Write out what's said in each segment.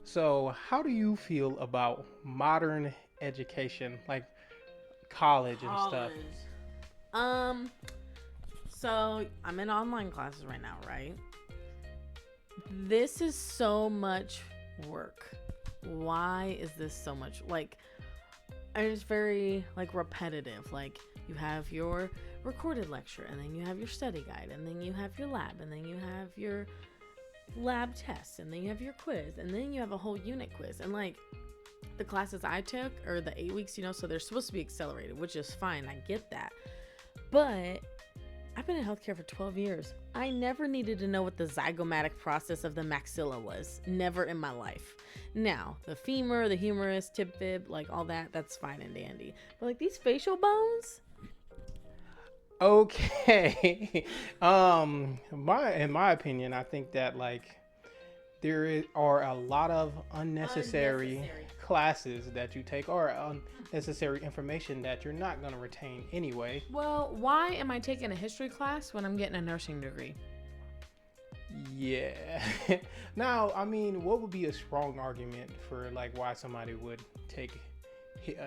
So, how do you feel about modern education, like college and stuff? College. Um, so I'm in online classes right now, right? This is so much work. Why is this so much and it's very repetitive. Like you have your recorded lecture and then you have your study guide and then you have your lab and then you have your lab tests and then you have your quiz and then you have a whole unit quiz and the classes I took are the 8 weeks, so they're supposed to be accelerated, which is fine. I get that. But I've been in healthcare for 12 years. I never needed to know what the zygomatic process of the maxilla was. Never in my life. Now, the femur, the humerus, tib fib, all that, that's fine and dandy. But these facial bones, Okay. My in my opinion, I think that are a lot of unnecessary unnecessary. classes that you take or unnecessary information that you're not going to retain anyway. Well, why am I taking a history class when I'm getting a nursing degree? Yeah. Now, I mean, what would be a strong argument for why somebody would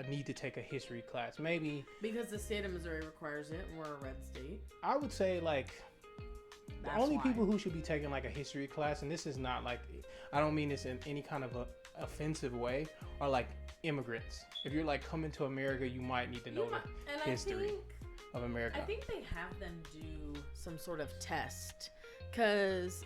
need to take a history class? Maybe Because the state of Missouri requires it, and we're a red state. I would say the That's only why. people who should be taking a history class, and this is not I don't mean this in any kind of a offensive way, are immigrants. If you're coming to America, you might need to know And the history of America. I think they have them do some sort of test because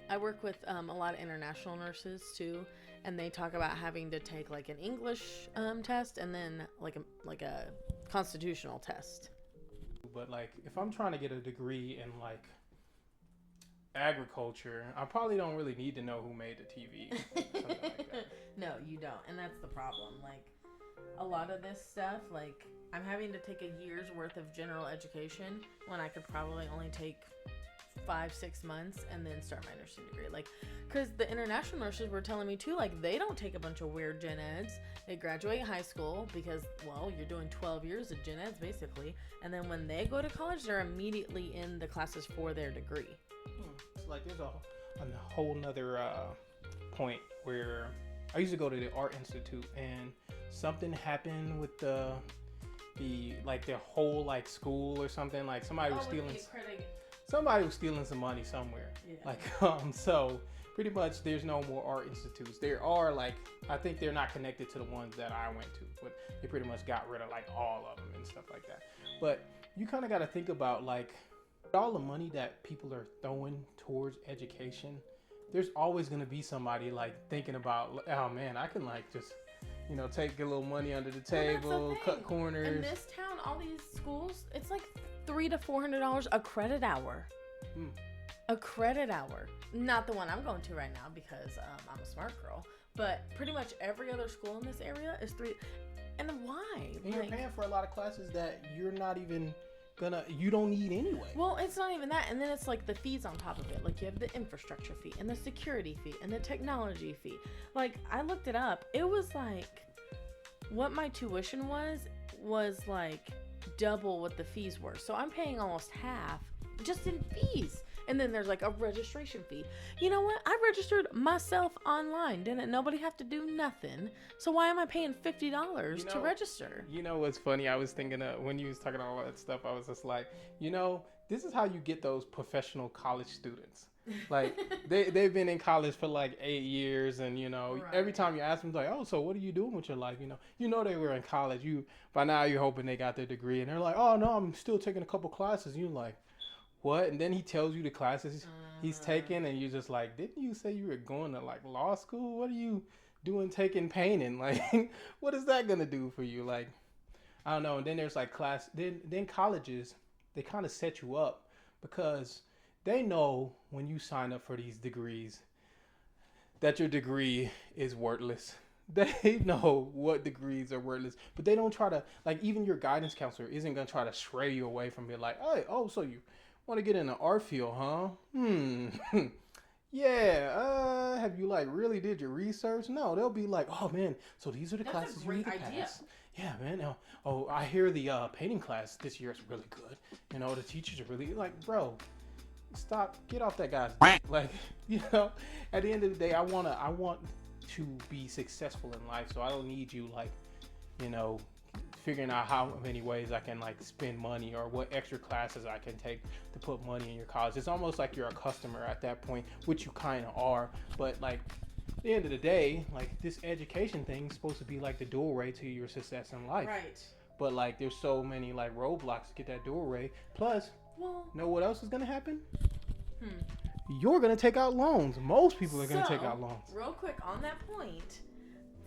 I work with a lot of international nurses too, and they talk about having to take an English test and then a constitutional test. But if I'm trying to get a degree in agriculture, I probably don't really need to know who made the TV. Something like that. No, you don't, and that's the problem. A lot of this stuff, I'm having to take a year's worth of general education when I could probably only take 5-6 months and then start my nursing degree. Because the international nurses were telling me too, they don't take a bunch of weird gen eds. They graduate high school because, well, you're doing 12 years of gen eds basically, and then when they go to college, they're immediately in the classes for their degree. It's there's a whole nother point where I used to go to the art institute and something happened with the whole school or something. Somebody was stealing some money somewhere. Yeah. So pretty much there's no more art institutes. There are I think they're not connected to the ones that I went to, but they pretty much got rid of all of them and stuff like that. But you kind of got to think about all the money that people are throwing towards education. There's always going to be somebody thinking about, oh man, I can just take a little money under the table, cut corners. In this town, all these schools, it's $300 to $400 a credit hour. Mm. A credit hour. Not the one I'm going to right now because I'm a smart girl. But pretty much every other school in this area is three. And why? And you're paying for a lot of classes that you're not even you don't need anyway. Well, it's not even that. And then it's the fees on top of it. You have the infrastructure fee and the security fee and the technology fee. I looked it up. It was what my tuition was double what the fees were. So I'm paying almost half just in fees. And then there's a registration fee. You know what? I registered myself online. Didn't nobody have to do nothing. So why am I paying $50 to register? You know what's funny? I was thinking when you was talking all that stuff, I was just this is how you get those professional college students. They've been in college for 8 years, and Right. every time you ask them oh, so what are you doing with your life? They were in college. By now you're hoping they got their degree, and they're oh no, I'm still taking a couple classes. You're what? And then he tells you the classes he's taking, and you're just didn't you say you were going to law school? What are you doing taking painting? What is that gonna do for you? I don't know. And then there's class. Then colleges, they kind of set you up because they know when you sign up for these degrees that your degree is worthless. They know what degrees are worthless, but they don't try to even your guidance counselor isn't gonna try to stray you away from being hey, oh, so you want to get in the art field, huh? Yeah. Have you really did your research? No, they'll be oh man, so these are the classes you need to pass. Yeah, man. Oh, I hear the painting class this year is really good. The teachers are really bro, stop, get off that guy's at the end of the day, I want to be successful in life. So I don't need you like, you know, figuring out how many ways I can like spend money or what extra classes I can take to put money in your college. It's almost like you're a customer at that point, which you kind of are. But like at the end of the day, like this education thing is supposed to be like the doorway to your success in life. Right. But like there's so many like roadblocks to get that doorway. Plus, know what else is gonna happen? You're gonna take out loans. Most people are gonna take out loans. Real quick on that point,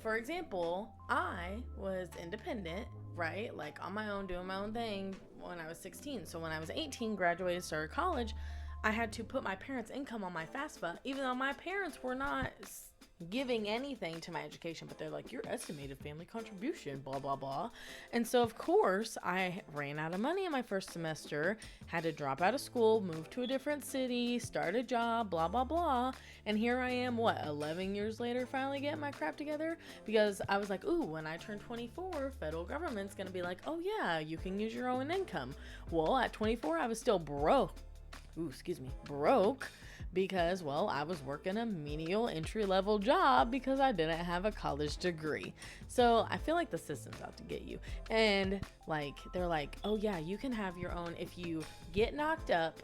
for example, I was independent, right? Like on my own, doing my own thing when I was 16. So when I was 18, graduated, started college, I had to put my parents' income on my FAFSA, even though my parents were not giving anything to my education, but they're like, your estimated family contribution, blah, blah, blah. And so, of course, I ran out of money in my first semester, had to drop out of school, move to a different city, start a job, blah, blah, blah. And here I am, 11 years later, finally getting my crap together? Because I was like, ooh, when I turn 24, federal government's going to be like, oh yeah, you can use your own income. Well, at 24, I was still broke. Because, well, I was working a menial entry-level job because I didn't have a college degree. So I feel like the system's out to get you. And, like, they're like, oh, yeah, you can have your own if you get knocked up,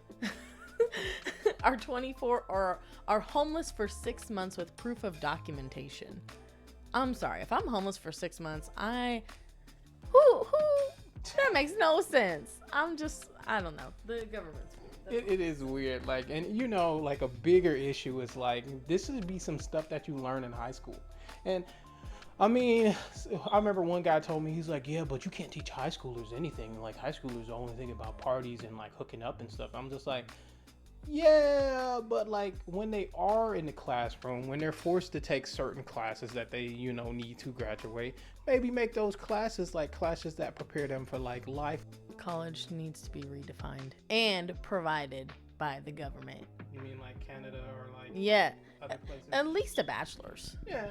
are 24, or are homeless for 6 months with proof of documentation. I'm sorry. If I'm homeless for 6 months, that makes no sense. I don't know. The government's It is weird, like, and you know, like a bigger issue is like this would be some stuff that you learn in high school. And I mean, I remember one guy told me, he's like, yeah, but you can't teach high schoolers anything. Like high schoolers only think about parties and like hooking up and stuff. I'm just like, yeah, but like when they are in the classroom, when they're forced to take certain classes that they, you know, need to graduate, maybe make those classes like classes that prepare them for like life. College needs to be redefined and provided by the government. You mean like Canada or like other places? At least a bachelor's. Yeah.